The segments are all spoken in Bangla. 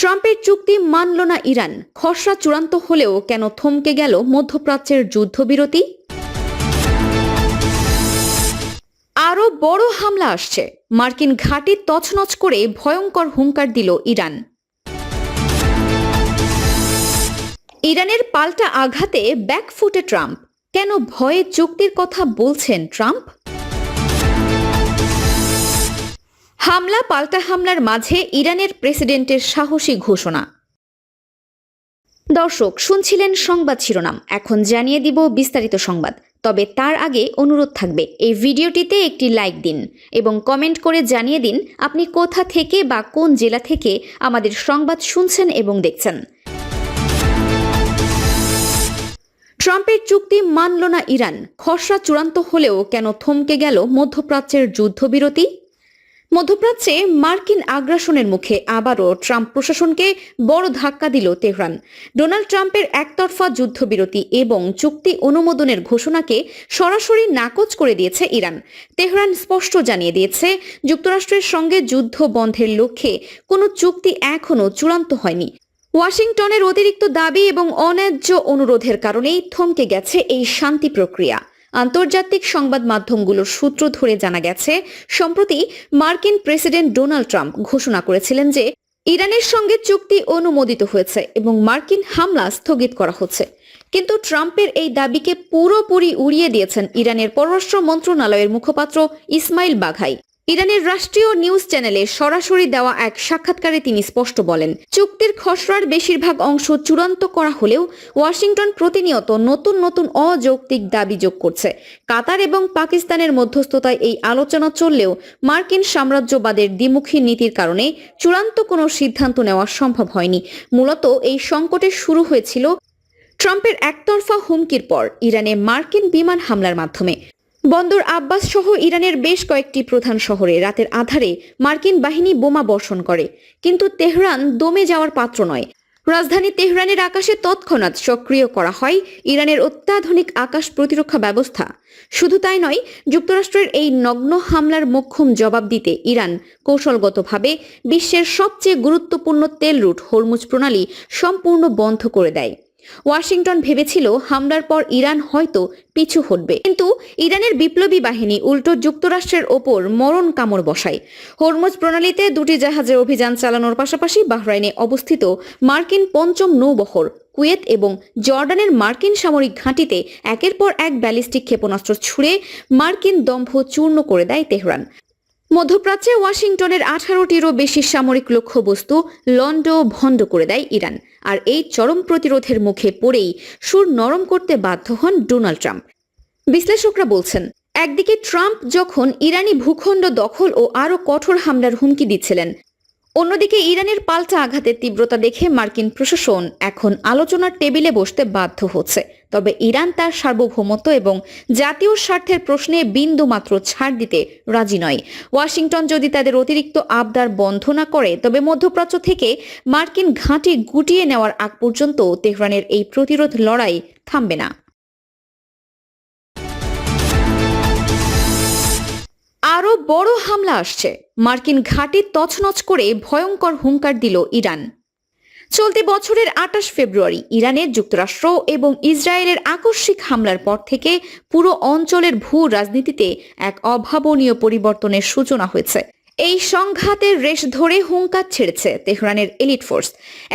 ট্রাম্পের চুক্তি মানল না ইরান, খসড়া চূড়ান্ত হলেও কেন থমকে গেল মধ্যপ্রাচ্যের যুদ্ধবিরতি? আরও বড় হামলা আসছে, মার্কিন ঘাঁটি তছনছ করে ভয়ঙ্কর হুঙ্কার দিল ইরান। ইরানের পাল্টা আঘাতে ব্যাকফুটে ট্রাম্প, কেন ভয়ে চুক্তির কথা বলছেন ট্রাম্প? হামলা পাল্টা হামলার মাঝে ইরানের প্রেসিডেন্টের সাহসী ঘোষণা। দর্শক, শুনছিলেন সংবাদ শিরোনাম, এখন জানিয়ে দিব বিস্তারিত সংবাদ। তবে তার আগে অনুরোধ থাকবে, এই ভিডিওটিতে একটি লাইক দিন এবং কমেন্ট করে জানিয়ে দিন আপনি কোথা থেকে বা কোন জেলা থেকে আমাদের সংবাদ শুনছেন এবং দেখছেন। ট্রাম্পের চুক্তি মানল না ইরান, খসড়া চূড়ান্ত হলেও কেন থমকে গেল মধ্যপ্রাচ্যের যুদ্ধবিরতি? মধ্যপ্রাচ্যে মার্কিন আগ্রাসনের মুখে আবারও ট্রাম্প প্রশাসনকে বড় ধাক্কা দিল তেহরান। ডোনাল্ড ট্রাম্পের একতরফা যুদ্ধবিরতি এবং চুক্তি অনুমোদনের ঘোষণাকে সরাসরি নাকচ করে দিয়েছে ইরান। তেহরান স্পষ্ট জানিয়ে দিয়েছে, যুক্তরাষ্ট্রের সঙ্গে যুদ্ধ বন্ধের লক্ষ্যে কোনো চুক্তি এখনও চূড়ান্ত হয়নি। ওয়াশিংটনের অতিরিক্ত দাবি এবং অন্যায্য অনুরোধের কারণেই থমকে গেছে এই শান্তি প্রক্রিয়া। আন্তর্জাতিক সংবাদ মাধ্যমগুলোর সূত্র ধরে জানা গেছে, সম্প্রতি মার্কিন প্রেসিডেন্ট ডোনাল্ড ট্রাম্প ঘোষণা করেছিলেন যে ইরানের সঙ্গে চুক্তি অনুমোদিত হয়েছে এবং মার্কিন হামলা স্থগিত করা হচ্ছে। কিন্তু ট্রাম্পের এই দাবিকে পুরোপুরি উড়িয়ে দিয়েছেন ইরানের পররাষ্ট্র মন্ত্রণালয়ের মুখপাত্র ইসমাইল বাঘাই। ইরানের রাষ্ট্রীয় নিউজ চ্যানেলে সরাসরি দেওয়া এক সাক্ষাৎকারে তিনি স্পষ্ট বলেন, চুক্তির খসড়ার বেশিরভাগ অংশ চূড়ান্ত করা হলেও ওয়াশিংটন প্রতিনিয়ত নতুন নতুন অযৌক্তিক দাবি যোগ করছে। কাতার এবং পাকিস্তানের মধ্যস্থতায় এই আলোচনা চললেও মার্কিন সাম্রাজ্যবাদের দ্বিমুখী নীতির কারণে চূড়ান্ত কোনো সিদ্ধান্ত নেওয়া সম্ভব হয়নি। মূলত এই সংকটের শুরু হয়েছিল ট্রাম্পের একতরফা হুমকির পর ইরানে মার্কিন বিমান হামলার মাধ্যমে। বন্দর আব্বাস সহ ইরানের বেশ কয়েকটি প্রধান শহরে রাতের আধারে মার্কিন বাহিনী বোমা বর্ষণ করে, কিন্তু তেহরান দমে যাওয়ার পাত্র নয়। রাজধানী তেহরানের আকাশে তৎক্ষণাৎ সক্রিয় করা হয় ইরানের অত্যাধুনিক আকাশ প্রতিরক্ষা ব্যবস্থা। শুধু তাই নয়, যুক্তরাষ্ট্রের এই নগ্ন হামলার মোক্ষম জবাব দিতে ইরান কৌশলগতভাবে বিশ্বের সবচেয়ে গুরুত্বপূর্ণ তেল রুট হরমুজ প্রণালী সম্পূর্ণ বন্ধ করে দেয়। ওয়াশিংটন ভেবেছিল হামলার পর ইরান হয়তো পিছু হটবে, কিন্তু ইরানের বিপ্লবী বাহিনী উল্টো যুক্তরাষ্ট্রের ওপর মরণ কামড় বসায়। হরমুজ প্রণালীতে দুটি জাহাজের অভিযান চালানোর পাশাপাশি বাহরাইনে অবস্থিত মার্কিন পঞ্চম নৌবহর, কুয়েত এবং জর্ডানের মার্কিন সামরিক ঘাঁটিতে একের পর এক ব্যালিস্টিক ক্ষেপণাস্ত্র ছুড়ে মার্কিন দম্ভ চূর্ণ করে দেয় তেহরান। মধ্যপ্রাচ্যে ওয়াশিংটনের 18টিরও বেশি সামরিক লক্ষ্যবস্তু লন্ড ভন্ড করে দেয় ইরান। আর এই চরম প্রতিরোধের মুখে পড়েই সুর নরম করতে বাধ্য হন ডোনাল্ড ট্রাম্প। বিশ্লেষকরা বলছেন, একদিকে ট্রাম্প যখন ইরানি ভূখণ্ড দখল ও আরও কঠোর হামলার হুমকি দিচ্ছিলেন, অন্যদিকে ইরানের পাল্টা আঘাতের তীব্রতা দেখে মার্কিন প্রশাসন এখন আলোচনার টেবিলে বসতে বাধ্য হচ্ছে। তবে ইরান তার সার্বভৌমত্ব এবং জাতীয় স্বার্থের প্রশ্নে বিন্দুমাত্র ছাড় দিতে রাজি নয়। ওয়াশিংটন যদি তাদের অতিরিক্ত আবদার বন্ধ না করে, তবে মধ্যপ্রাচ্য থেকে মার্কিন ঘাঁটি গুটিয়ে নেওয়ার আগ পর্যন্ত তেহরানের এই প্রতিরোধ লড়াই থামবে না। আরও বড় হামলা আসছে, মার্কিন ঘাঁটি তছনছ করে ভয়ঙ্কর হুঙ্কার দিল ইরান। চলতি বছরের 28 ফেব্রুয়ারি ইরানের যুক্তরাষ্ট্র এবং ইসরায়েলের আকস্মিক হামলার পর থেকে পুরো অঞ্চলের ভূ রাজনীতিতে এক অভাবনীয় পরিবর্তনের সূচনা হয়েছে। এই সংঘাতের রেশ ধরে হুঙ্কার ছেড়েছে তেহরানের এলিট ফোর্স।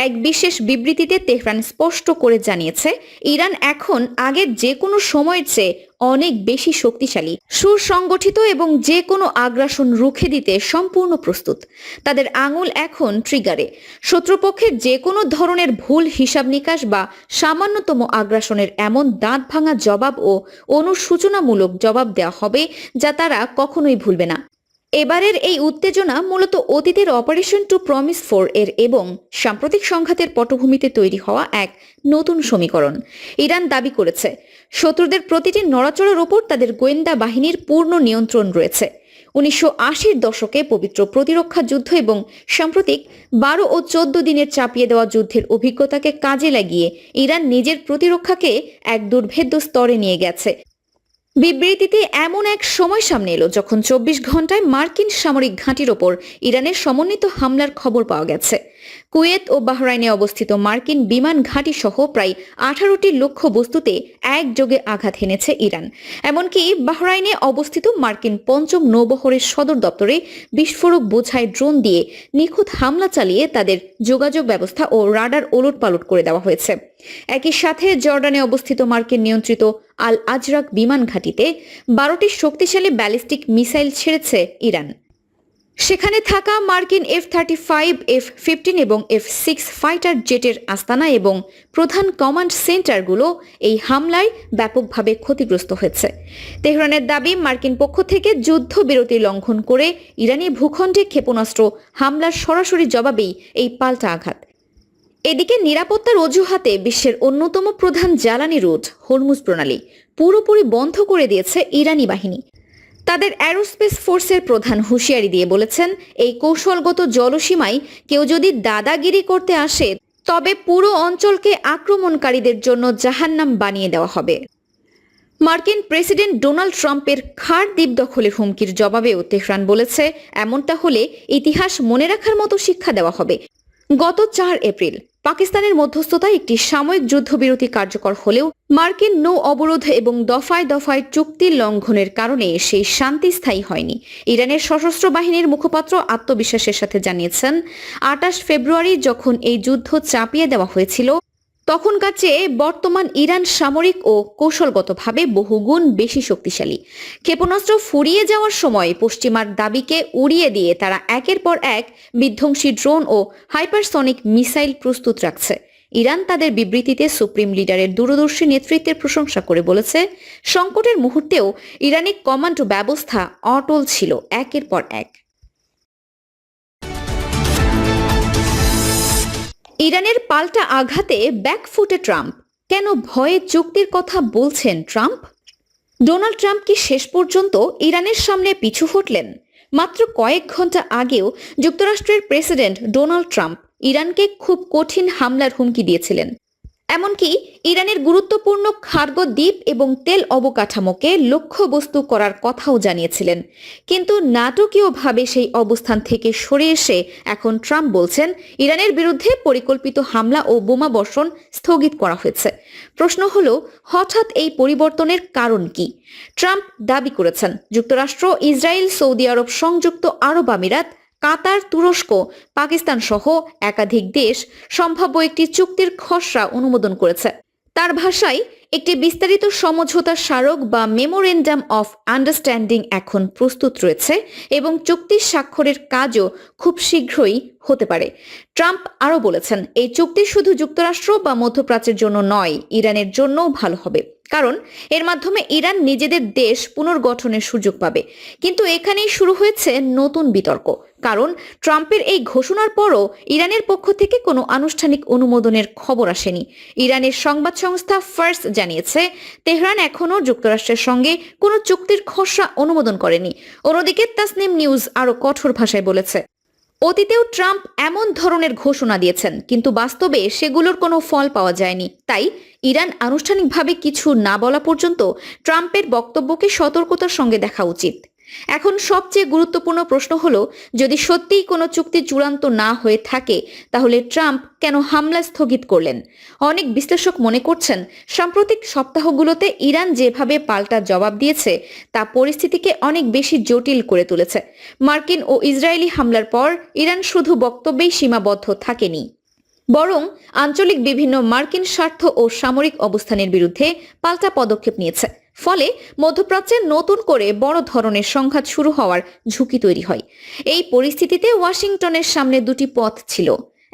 এক বিশেষ বিবৃতিতে তেহরান স্পষ্ট করে জানিয়েছে, ইরান এখন আগের যে কোনো সময়ের চেয়ে অনেক বেশি শক্তিশালী, সুসংগঠিত এবং যে কোনো আগ্রাসন রুখে দিতে সম্পূর্ণ প্রস্তুত। তাদের আঙুল এখন ট্রিগারে। শত্রুপক্ষের যে কোনো ধরনের ভুল হিসাব নিকাশ বা সামান্যতম আগ্রাসনের এমন দাঁত ভাঙা জবাব ও অনুসূচনামূলক জবাব দেওয়া হবে যা তারা কখনোই ভুলবে না। এবারের এই উত্তেজনা মূলত অতীতের অপারেশন টু প্রমিস 4 এর এবং সাম্প্রতিক সংঘাতের পটভূমিতে তৈরি হওয়া এক নতুন সমীকরণ। ইরান দাবি করেছে, শত্রুদের প্রতিটি নড়াচড়ার ওপর তাদের গোয়েন্দা বাহিনীর পূর্ণ নিয়ন্ত্রণ রয়েছে। 1980-র দশকে পবিত্র প্রতিরক্ষা যুদ্ধ এবং সাম্প্রতিক 12 ও 14 দিনের চাপিয়ে দেওয়া যুদ্ধের অভিজ্ঞতাকে কাজে লাগিয়ে ইরান নিজের প্রতিরক্ষাকে এক দুর্ভেদ্য স্তরে নিয়ে গেছে। বিবৃতিতে এমন এক সময় সামনে এলো যখন 24 ঘন্টায় মার্কিন সামরিক ঘাঁটির ওপর ইরানের সমন্বিত হামলার খবর পাওয়া গেছে। কুয়েত ও বাহরাইনে অবস্থিত মার্কিন বিমান ঘাঁটি সহ প্রায় 18টি লক্ষ্য বস্তুতে একযোগে আঘাত হেনেছে ইরান। এমনকি বাহরাইনে অবস্থিত মার্কিন পঞ্চম নৌবহরের সদর দপ্তরে বিস্ফোরক বোঝাই ড্রোন দিয়ে নিখুঁত হামলা চালিয়ে তাদের যোগাযোগ ব্যবস্থা ও রাডার ওলটপালট করে দেওয়া হয়েছে। একই সাথে জর্ডানে অবস্থিত মার্কিন নিয়ন্ত্রিত আল আজরাক বিমান ঘাঁটিতে 12টি শক্তিশালী ব্যালিস্টিক মিসাইল ছেড়েছে ইরান। সেখানে থাকা মার্কিন F-35, F-15 এবং F-6 ফাইটার জেটের আস্তানা এবং প্রধান কমান্ড সেন্টারগুলো এই হামলায় ব্যাপকভাবে ক্ষতিগ্রস্ত হয়েছে। তেহরানের দাবি, মার্কিন পক্ষ থেকে যুদ্ধবিরতি লঙ্ঘন করে ইরানি ভূখণ্ডে ক্ষেপণাস্ত্র হামলার সরাসরি জবাবেই এই পাল্টা আঘাত। এদিকে নিরাপত্তার অজুহাতে বিশ্বের অন্যতম প্রধান জ্বালানি রুট হরমুজ প্রণালী পুরোপুরি বন্ধ করে দিয়েছে ইরানি বাহিনী। তাদের অ্যারোস্পেস ফোর্সের প্রধান হুঁশিয়ারি দিয়ে বলেছেন, এই কৌশলগত জলসীমায় কেউ যদি দাদাগিরি করতে আসে তবে পুরো অঞ্চলকে আক্রমণকারীদের জন্য জাহান্নাম বানিয়ে দেওয়া হবে। মার্কিন প্রেসিডেন্ট ডোনাল্ড ট্রাম্পের খাড় দ্বীপ দখলের হুমকির জবাবেও তেহরান বলেছে, এমনটা হলে ইতিহাস মনে রাখার মতো শিক্ষা দেওয়া হবে। গত 4 এপ্রিল পাকিস্তানের মধ্যস্থতায় একটি সাময়িক যুদ্ধবিরতি কার্যকর হলেও মার্কিন নৌ অবরোধ এবং দফায় দফায় চুক্তি লঙ্ঘনের কারণে সেই শান্তি স্থায়ী হয়নি। ইরানের সশস্ত্র বাহিনীর মুখপাত্র আত্মবিশ্বাসের সাথে জানিয়েছেন, 28 ফেব্রুয়ারি যখন এই যুদ্ধ চাপিয়ে দেওয়া হয়েছিল তখনকার চেয়ে বর্তমান ইরান সামরিক ও কৌশলগতভাবে বহুগুণ বেশি শক্তিশালী। ক্ষেপণাস্ত্র ফুরিয়ে যাওয়ার সময় পশ্চিমার দাবিকে উড়িয়ে দিয়ে তারা একের পর এক বিধ্বংসী ড্রোন ও হাইপারসনিক মিসাইল প্রস্তুত রাখছে। ইরান তাদের বিবৃতিতে সুপ্রিম লিডারের দূরদর্শী নেতৃত্বের প্রশংসা করে বলেছে, সংকটের মুহূর্তেও ইরানি কমান্ড ব্যবস্থা অটল ছিল একের পর এক। ইরানের পাল্টা আঘাতে ব্যাকফুটে ট্রাম্প, কেন ভয়ে চুক্তির কথা বলছেন ট্রাম্প? ডোনাল্ড ট্রাম্প কি শেষ পর্যন্ত ইরানের সামনে পিছু হটলেন? মাত্র কয়েক ঘন্টা আগেও যুক্তরাষ্ট্রের প্রেসিডেন্ট ডোনাল্ড ট্রাম্প ইরানকে খুব কঠিন হামলার হুমকি দিয়েছিলেন। এমনকি ইরানের গুরুত্বপূর্ণ খার্গ দ্বীপ এবং তেল অবকাঠামোকে লক্ষ্যবস্তু করার কথাও জানিয়েছিলেন। কিন্তু নাটকীয়ভাবে সেই অবস্থান থেকে সরে এসে এখন ট্রাম্প বলছেন, ইরানের বিরুদ্ধে পরিকল্পিত হামলা ও বোমা বর্ষণ স্থগিত করা হয়েছে। প্রশ্ন হলো, হঠাৎ এই পরিবর্তনের কারণ কি? ট্রাম্প দাবি করেছেন, যুক্তরাষ্ট্র, ইসরায়েল, সৌদি আরব, সংযুক্ত আরব আমিরাত, কাতার, তুরস্ক, পাকিস্তান সহ একাধিক দেশ সম্ভাব্য একটি চুক্তির খসড়া অনুমোদন করেছে। তার ভাষায়, একটি বিস্তারিত সমঝোতা স্মারক বা মেমোরেন্ডাম অফ আন্ডারস্ট্যান্ডিং এখন প্রস্তুত রয়েছে এবং চুক্তি স্বাক্ষরের কাজও খুব শীঘ্রই হতে পারে। ট্রাম্প আরও বলেছেন, এই চুক্তি শুধু যুক্তরাষ্ট্র বা মধ্যপ্রাচ্যের জন্য নয়, ইরানের জন্যও ভালো হবে, কারণ এর মাধ্যমে ইরান নিজেদের দেশ পুনর্গঠনের সুযোগ পাবে। কিন্তু এখানেই শুরু হয়েছে নতুন বিতর্ক, কারণ ট্রাম্পের এই ঘোষণার পরও ইরানের পক্ষ থেকে কোনো আনুষ্ঠানিক অনুমোদনের খবর আসেনি। ইরানের সংবাদ সংস্থা ফার্স জানিয়েছে, তেহরান এখনও যুক্তরাষ্ট্রের সঙ্গে কোনো চুক্তির খসড়া অনুমোদন করেনি। অন্যদিকে তাসনিম নিউজ আরও কঠোর ভাষায় বলেছে, অতীতেও ট্রাম্প এমন ধরনের ঘোষণা দিয়েছেন, কিন্তু বাস্তবে সেগুলোর কোনো ফল পাওয়া যায়নি। তাই ইরান আনুষ্ঠানিকভাবে কিছু না বলা পর্যন্ত ট্রাম্পের বক্তব্যকে সতর্কতার সঙ্গে দেখা উচিত। এখন সবচেয়ে গুরুত্বপূর্ণ প্রশ্ন হলো, যদি সত্যিই কোনো চুক্তি চূড়ান্ত না হয়ে থাকে তাহলে ট্রাম্প কেন হামলা স্থগিত করলেন? অনেক বিশ্লেষক মনে করছেন, সাম্প্রতিক সপ্তাহগুলোতে ইরান যেভাবে পাল্টা জবাব দিয়েছে তা পরিস্থিতিকে অনেক বেশি জটিল করে তুলেছে। মার্কিন ও ইসরায়েলি হামলার পর ইরান শুধু বক্তব্যেই সীমাবদ্ধ থাকেনি, বরং আঞ্চলিক বিভিন্ন মার্কিন স্বার্থ ও সামরিক অবস্থানের বিরুদ্ধে পাল্টা পদক্ষেপ নিয়েছে। ফলে মধ্যপ্রাচ্যে নতুন করে বড় ধরনের সংঘাত শুরু হওয়ার ঝুঁকি তৈরি হয়। এই পরিস্থিতিতে ওয়াশিংটনের সামনে দুটি পথ ছিল,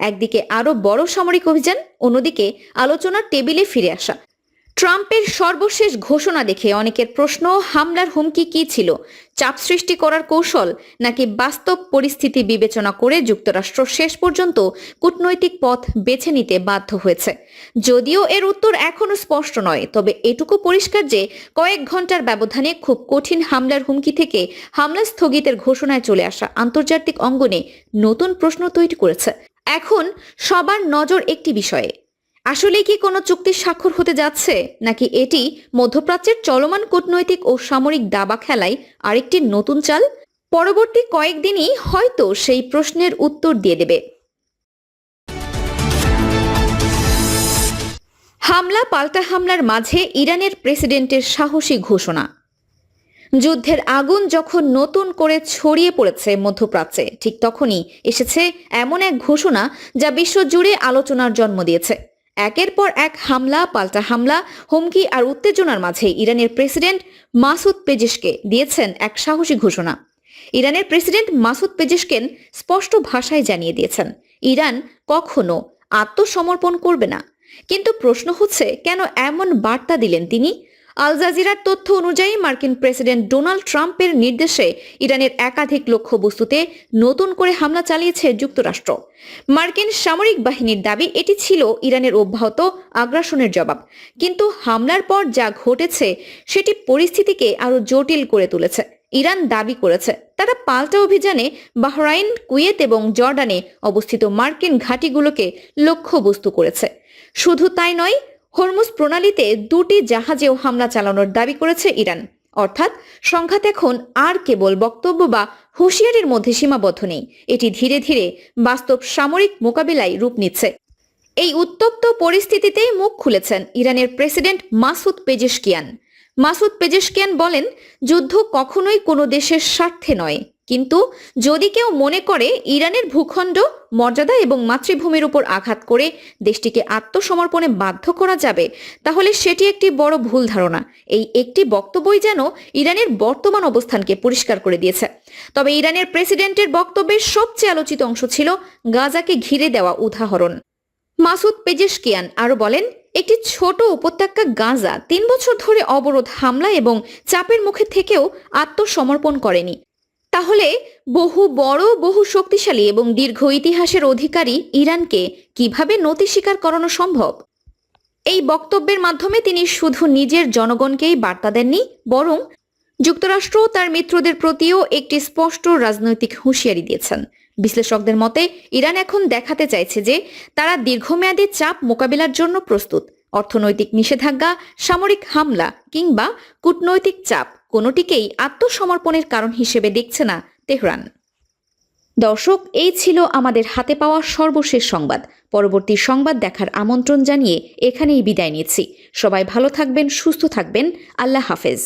একদিকে আরো বড় সামরিক অভিযান, অন্যদিকে আলোচনার টেবিলে ফিরে আসা। ট্রাম্পের সর্বশেষ ঘোষণা দেখে অনেকের প্রশ্ন, হামলার হুমকি কি ছিল? চাপ সৃষ্টি করার কৌশল, নাকি বাস্তব পরিস্থিতি বিবেচনা করে যুক্তরাষ্ট্র শেষ পর্যন্ত কূটনৈতিক পথ বেছে নিতে বাধ্য হয়েছে? যদিও এর উত্তর এখনো স্পষ্ট নয়, তবে এটুকু পরিষ্কার যে কয়েক ঘন্টার ব্যবধানে খুব কঠিন হামলার হুমকি থেকে হামলা স্থগিতের ঘোষণায় চলে আসা আন্তর্জাতিক অঙ্গনে নতুন প্রশ্ন তৈরি করেছে। এখন সবার নজর একটি বিষয়ে, আসলে কি কোনো চুক্তি স্বাক্ষর হতে যাচ্ছে, নাকি এটি মধ্যপ্রাচ্যের চলমান কূটনৈতিক ও সামরিক দাবা খেলায় আরেকটি নতুন চাল? পরবর্তী কয়েকদিনই হয়তো সেই প্রশ্নের উত্তর দিয়ে দেবে। হামলা পাল্টা হামলার মাঝে ইরানের প্রেসিডেন্টের সাহসী ঘোষণা। যুদ্ধের আগুন যখন নতুন করে ছড়িয়ে পড়েছে মধ্যপ্রাচ্যে, ঠিক তখনই এসেছে এমন এক ঘোষণা যা বিশ্বজুড়ে আলোচনার জন্ম দিয়েছে। একের পর এক হামলা পাল্টা হামলা, হুমকি আর উত্তেজনার মাঝে ইরানের প্রেসিডেন্ট মাসুদ পেজেশকে দিয়েছেন এক সাহসী ঘোষণা। ইরানের প্রেসিডেন্ট মাসুদ পেজেশকেন স্পষ্ট ভাষায় জানিয়ে দিয়েছেন ইরান কখনো আত্মসমর্পণ করবে না। কিন্তু প্রশ্ন হচ্ছে, কেন এমন বার্তা দিলেন তিনি? আল জাজিরার তথ্য অনুযায়ী মার্কিন প্রেসিডেন্ট ডোনাল্ড ট্রাম্পের নির্দেশে ইরানের একাধিক লক্ষ্যবস্তুতে নতুন করে হামলা চালিয়েছে যুক্তরাষ্ট্র। মার্কিন সামরিক বাহিনীর দাবি এটি ছিল ইরানের অব্যাহত আগ্রাসনের জবাব। কিন্তু হামলার পর যা ঘটেছে সেটি পরিস্থিতিকে আরো জটিল করে তুলেছে। ইরান দাবি করেছে তারা পাল্টা অভিযানে বাহরাইন, কুয়েত এবং জর্ডানে অবস্থিত মার্কিন ঘাঁটিগুলোকে লক্ষ্যবস্তু করেছে। শুধু তাই নয়, হরমুজ প্রণালীতে 2টি জাহাজেও হামলা চালানোর দাবি করেছে ইরান। অর্থাৎ সংঘাত এখন আর কেবল বক্তব্য বা হুঁশিয়ারির মধ্যে সীমাবদ্ধ নেই, এটি ধীরে ধীরে বাস্তব সামরিক মোকাবিলায় রূপ নিচ্ছে। এই উত্তপ্ত পরিস্থিতিতেই মুখ খুলেছেন ইরানের president Masoud Pezeshkian. Masoud Pezeshkian বলেন, যুদ্ধ কখনোই কোনো দেশের স্বার্থে নয়, কিন্তু যদি কেউ মনে করে ইরানের ভূখণ্ড, মর্যাদা এবং মাতৃভূমির উপর আঘাত করে দেশটিকে আত্মসমর্পণে বাধ্য করা যাবে, তাহলে সেটি একটি বড় ভুল ধারণা। এই একটি বক্তব্যই যেন ইরানের বর্তমান অবস্থানকে পরিষ্কার করে দিয়েছে। তবে ইরানের প্রেসিডেন্টের বক্তব্যের সবচেয়ে আলোচিত অংশ ছিল গাজাকে ঘিরে দেওয়া উদাহরণ। মাসুদ পেজেশকিয়ান আরো বলেন, একটি ছোট উপত্যকা গাজা 3 বছর ধরে অবরোধ, হামলা এবং চাপের মুখে থেকেও আত্মসমর্পণ করেনি। তাহলে বহু বড়, বহু শক্তিশালী এবং দীর্ঘ ইতিহাসের অধিকারী ইরানকে কিভাবে নতি স্বীকার করানো সম্ভব? এই বক্তব্যের মাধ্যমে তিনি শুধু নিজের জনগণকেই বার্তা দেননি, বরং যুক্তরাষ্ট্র তার মিত্রদের প্রতিও একটি স্পষ্ট রাজনৈতিক হুঁশিয়ারি দিয়েছেন। বিশ্লেষকদের মতে ইরান এখন দেখাতে চাইছে যে তারা দীর্ঘমেয়াদী চাপ মোকাবিলার জন্য প্রস্তুত। অর্থনৈতিক নিষেধাজ্ঞা, সামরিক হামলা কিংবা কূটনৈতিক চাপ কোনোটিকেই আত্মসমর্পণের কারণ হিসেবে দেখছে না তেহরান। দর্শক, এই ছিল আমাদের হাতে পাওয়া সর্বশেষ সংবাদ। পরবর্তী সংবাদ দেখার আমন্ত্রণ জানিয়ে এখানেই বিদায় নিচ্ছি। সবাই ভালো থাকবেন, সুস্থ থাকবেন। আল্লাহ হাফেজ।